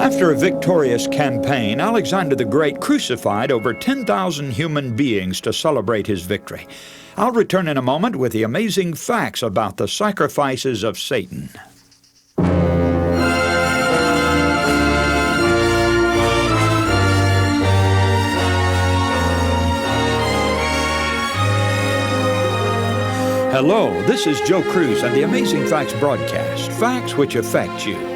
After a victorious campaign, Alexander the Great crucified over 10,000 human beings to celebrate his victory. I'll return in a moment with the amazing facts about the sacrifices of Satan. Hello, this is Joe Cruz and the Amazing Facts broadcast, facts which affect you.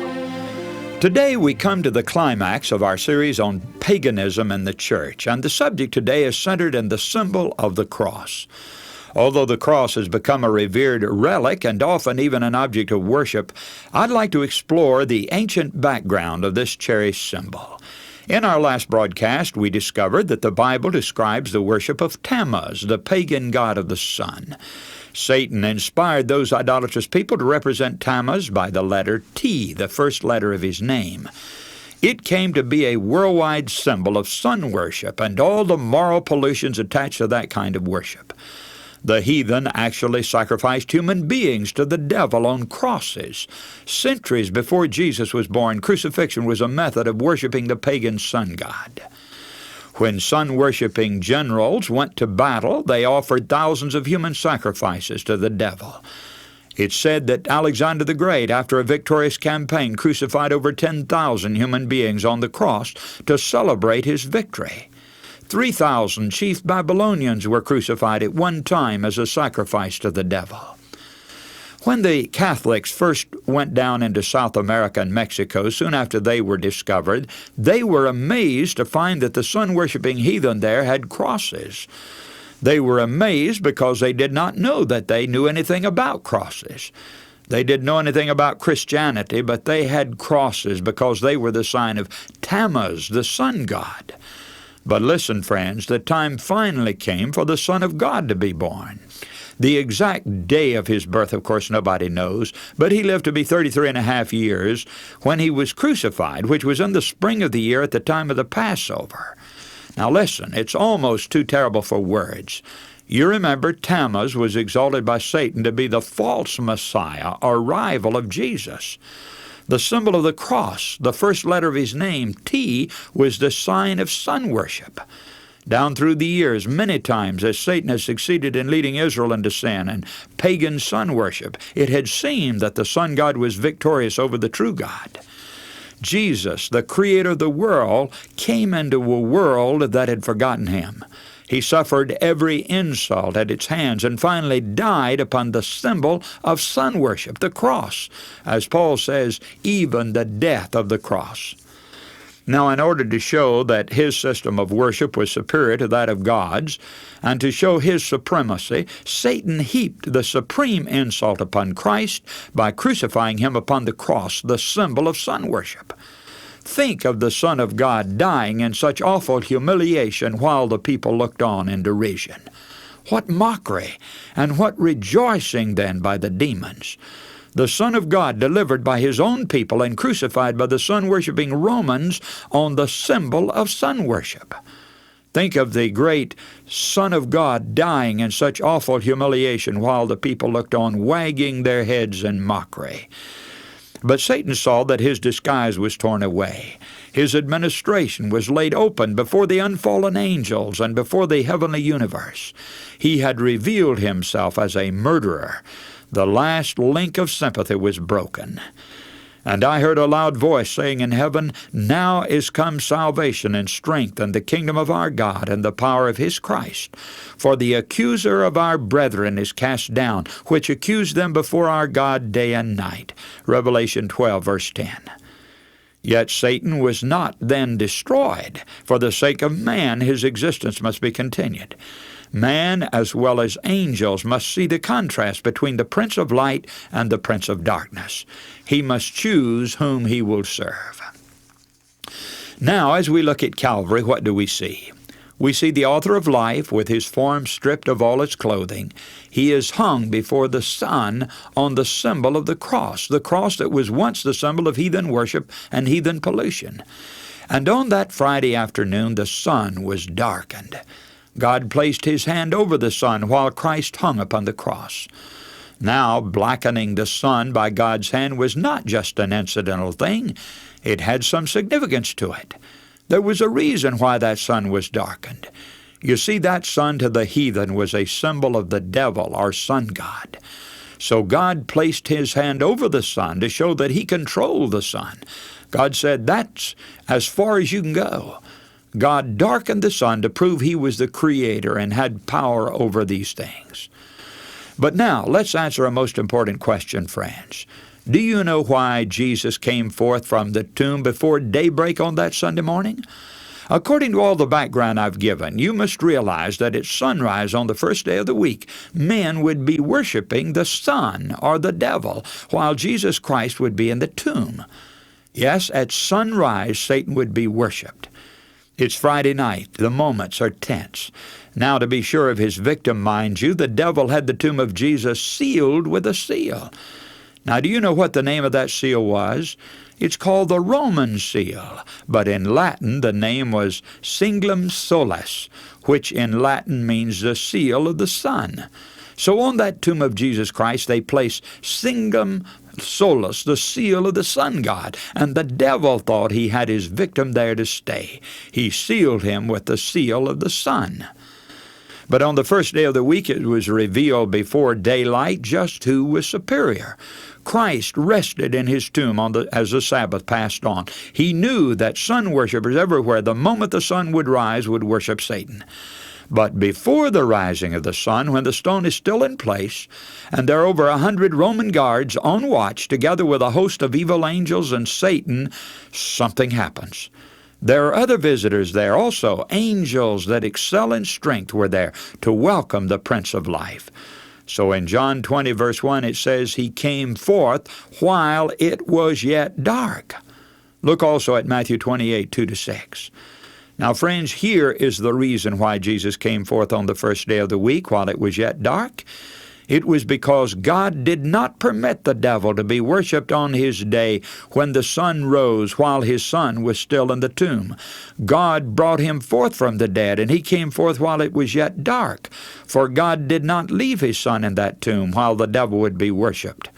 Today we come to the climax of our series on paganism in the church, and the subject today is centered in the symbol of the cross. Although the cross has become a revered relic and often even an object of worship, I'd like to explore the ancient background of this cherished symbol. In our last broadcast, we discovered that the Bible describes the worship of Tammuz, the pagan god of the sun. Satan inspired those idolatrous people to represent Tammuz by the letter T, the first letter of his name. It came to be a worldwide symbol of sun worship and all the moral pollutions attached to that kind of worship. The heathen actually sacrificed human beings to the devil on crosses. Centuries before Jesus was born, crucifixion was a method of worshiping the pagan sun god. When sun-worshipping generals went to battle, they offered thousands of human sacrifices to the devil. It's said that Alexander the Great, after a victorious campaign, crucified over 10,000 human beings on the cross to celebrate his victory. 3,000 chief Babylonians were crucified at one time as a sacrifice to the devil. When the Catholics first went down into South America and Mexico, soon after they were discovered, they were amazed to find that the sun-worshipping heathen there had crosses. They were amazed because they did not know that they knew anything about crosses. They didn't know anything about Christianity, but they had crosses because they were the sign of Tammuz, the sun god. But listen, friends, the time finally came for the Son of God to be born. The exact day of his birth, of course, nobody knows, but he lived to be 33 and a half years when he was crucified, which was in the spring of the year at the time of the Passover. Now listen, it's almost too terrible for words. You remember Tammuz was exalted by Satan to be the false Messiah or rival of Jesus. The symbol of the cross, the first letter of his name, T, was the sign of sun worship. Down through the years, many times, as Satan has succeeded in leading Israel into sin and pagan sun worship, it had seemed that the sun god was victorious over the true God. Jesus, the creator of the world, came into a world that had forgotten him. He suffered every insult at its hands and finally died upon the symbol of sun worship, the cross, as Paul says, even the death of the cross. Now, in order to show that his system of worship was superior to that of God's, and to show his supremacy, Satan heaped the supreme insult upon Christ by crucifying him upon the cross, the symbol of sun worship. Think of the Son of God dying in such awful humiliation while the people looked on in derision. What mockery, and what rejoicing then by the demons! The Son of God delivered by his own people and crucified by the sun-worshipping Romans on the symbol of sun worship. Think of the great Son of God dying in such awful humiliation while the people looked on, wagging their heads in mockery. But Satan saw that his disguise was torn away. His administration was laid open before the unfallen angels and before the heavenly universe. He had revealed himself as a murderer. The last link of sympathy was broken. And I heard a loud voice saying in heaven, "Now is come salvation and strength and the kingdom of our God and the power of his Christ. For the accuser of our brethren is cast down, which accused them before our God day and night." Revelation 12, verse 10. Yet Satan was not then destroyed. For the sake of man, his existence must be continued. Man, as well as angels, must see the contrast between the Prince of Light and the Prince of Darkness. He must choose whom he will serve. Now, as we look at Calvary, what do we see? We see the author of life with his form stripped of all its clothing. He is hung before the sun on the symbol of the cross that was once the symbol of heathen worship and heathen pollution. And on that Friday afternoon, the sun was darkened. God placed his hand over the sun while Christ hung upon the cross. Now, blackening the sun by God's hand was not just an incidental thing. It had some significance to it. There was a reason why that sun was darkened. You see, that sun to the heathen was a symbol of the devil, or sun god. So God placed his hand over the sun to show that he controlled the sun. God said, that's as far as you can go. God darkened the sun to prove he was the creator and had power over these things. But now, let's answer a most important question, friends. Do you know why Jesus came forth from the tomb before daybreak on that Sunday morning? According to all the background I've given, you must realize that at sunrise on the first day of the week, men would be worshiping the sun or the devil, while Jesus Christ would be in the tomb. Yes, at sunrise, Satan would be worshiped. It's Friday night. The moments are tense. Now, to be sure of his victim, mind you, the devil had the tomb of Jesus sealed with a seal. Now, do you know what the name of that seal was? It's called the Roman seal, but in Latin the name was Signum Solis, which in Latin means the seal of the sun. So on that tomb of Jesus Christ they placed Signum Solis, the seal of the sun god, and the devil thought he had his victim there to stay. He sealed him with the seal of the sun. But on the first day of the week it was revealed before daylight just who was superior. Christ rested in his tomb as the Sabbath passed on. He knew that sun worshipers everywhere, the moment the sun would rise, would worship Satan. But before the rising of the sun, when the stone is still in place, and there are over 100 Roman guards on watch, together with a host of evil angels and Satan, something happens. There are other visitors there also. Angels that excel in strength were there to welcome the Prince of Life. So in John 20, verse 1, it says, he came forth while it was yet dark. Look also at Matthew 28, 2-6. Now, friends, here is the reason why Jesus came forth on the first day of the week while it was yet dark. It was because God did not permit the devil to be worshipped on his day when the sun rose while his son was still in the tomb. God brought him forth from the dead, and he came forth while it was yet dark. For God did not leave his son in that tomb while the devil would be worshipped.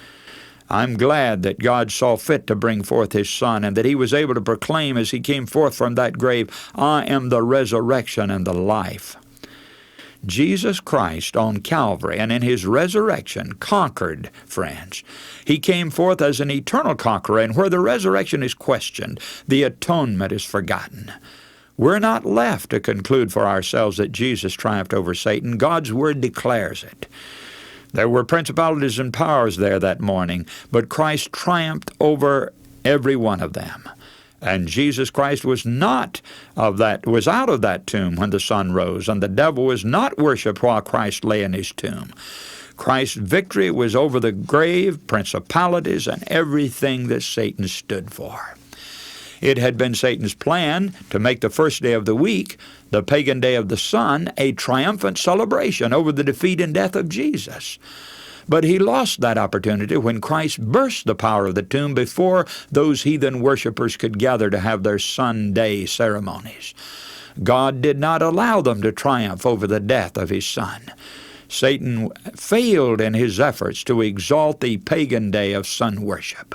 I'm glad that God saw fit to bring forth his son, and that he was able to proclaim as he came forth from that grave, I am the resurrection and the life. Jesus Christ on Calvary and in his resurrection conquered, friends. He came forth as an eternal conqueror, and where the resurrection is questioned, the atonement is forgotten. We're not left to conclude for ourselves that Jesus triumphed over Satan. God's Word declares it. There were principalities and powers there that morning, but Christ triumphed over every one of them. And Jesus Christ was out of that tomb when the sun rose, and the devil was not worshipped while Christ lay in his tomb. Christ's victory was over the grave, principalities, and everything that Satan stood for. It had been Satan's plan to make the first day of the week, the pagan day of the sun, a triumphant celebration over the defeat and death of Jesus. But he lost that opportunity when Christ burst the power of the tomb before those heathen worshipers could gather to have their Sunday ceremonies. God did not allow them to triumph over the death of his son. Satan failed in his efforts to exalt the pagan day of sun worship.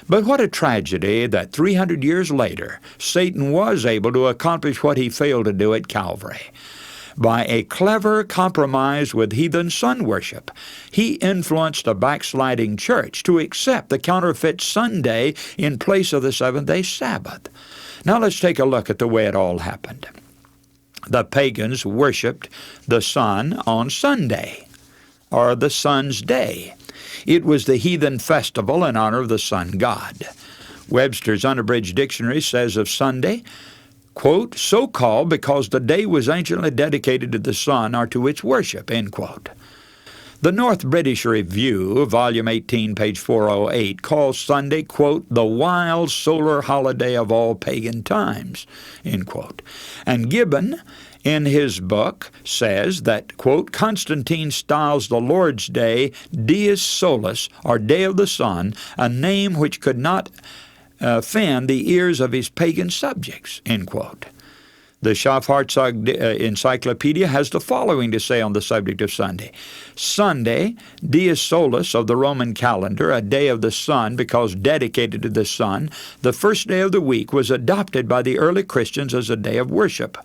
But what a tragedy that 300 years later, Satan was able to accomplish what he failed to do at Calvary. By a clever compromise with heathen sun worship, he influenced a backsliding church to accept the counterfeit Sunday in place of the seventh-day Sabbath. Now let's take a look at the way it all happened. The pagans worshiped the sun on Sunday, or the sun's day. It was the heathen festival in honor of the sun god. Webster's Unabridged Dictionary says of Sunday, quote, so called because the day was anciently dedicated to the sun or to its worship, end quote. The North British Review, volume 18, page 408, calls Sunday, quote, the wild solar holiday of all pagan times, end quote. And Gibbon, in his book, says that, quote, Constantine styles the Lord's Day Dies Solis, or Day of the Sun, a name which could not offend the ears of his pagan subjects, end quote. The Schaff-Hartzog Encyclopedia has the following to say on the subject of Sunday. Sunday, Dies Solis of the Roman calendar, a day of the sun because dedicated to the sun, the first day of the week, was adopted by the early Christians as a day of worship.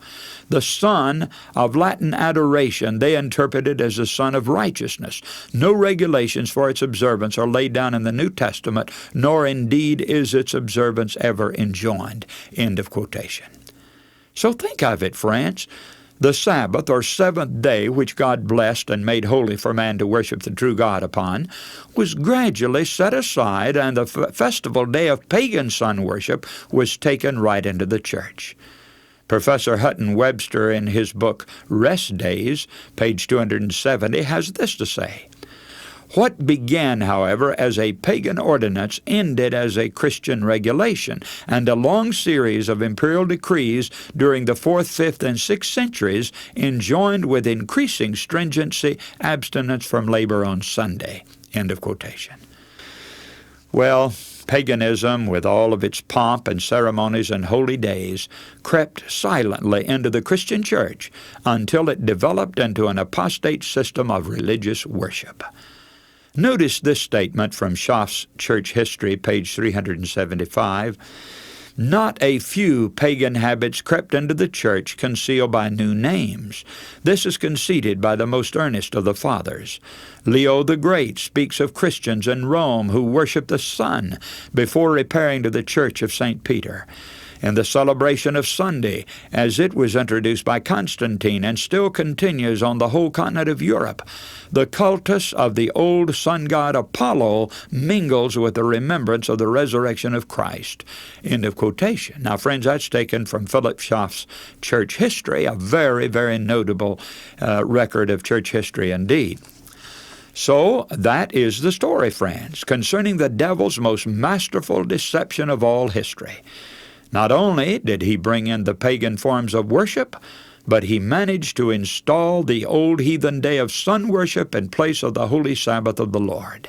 The sun of Latin adoration they interpreted as the sun of righteousness. No regulations for its observance are laid down in the New Testament, nor indeed is its observance ever enjoined. End of quotation. So think of it, friends. The Sabbath, or seventh day, which God blessed and made holy for man to worship the true God upon, was gradually set aside, and the festival day of pagan sun worship was taken right into the church. Professor Hutton Webster, in his book Rest Days, page 270, has this to say. What began, however, as a pagan ordinance ended as a Christian regulation, and a long series of imperial decrees during the 4th, 5th, and 6th centuries enjoined with increasing stringency abstinence from labor on Sunday. End of quotation. Well, paganism, with all of its pomp and ceremonies and holy days, crept silently into the Christian church until it developed into an apostate system of religious worship. Notice this statement from Schaff's Church History, page 375. Not a few pagan habits crept into the church concealed by new names. This is conceded by the most earnest of the fathers. Leo the Great speaks of Christians in Rome who worship the sun before repairing to the church of St. Peter. In the celebration of Sunday, as it was introduced by Constantine and still continues on the whole continent of Europe, the cultus of the old sun god Apollo mingles with the remembrance of the resurrection of Christ. End of quotation. Now, friends, that's taken from Philip Schaff's Church History, a very, very notable record of church history indeed. So that is the story, friends, concerning the devil's most masterful deception of all history. Not only did he bring in the pagan forms of worship, but he managed to install the old heathen day of sun worship in place of the holy Sabbath of the Lord.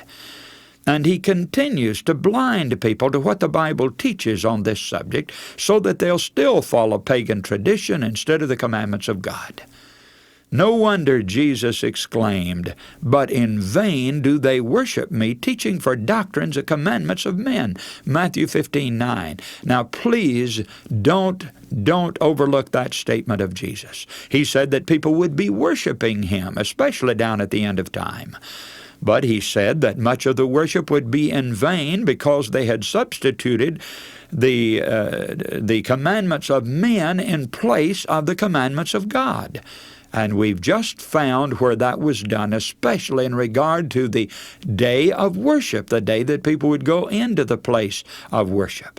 And he continues to blind people to what the Bible teaches on this subject so that they'll still follow pagan tradition instead of the commandments of God. No wonder Jesus exclaimed, "But in vain do they worship me, teaching for doctrines the commandments of men." Matthew 15:9. Now please don't overlook that statement of Jesus. He said that people would be worshiping him, especially down at the end of time. But he said that much of the worship would be in vain because they had substituted the commandments of men in place of the commandments of God. And we've just found where that was done, especially in regard to the day of worship, the day that people would go into the place of worship.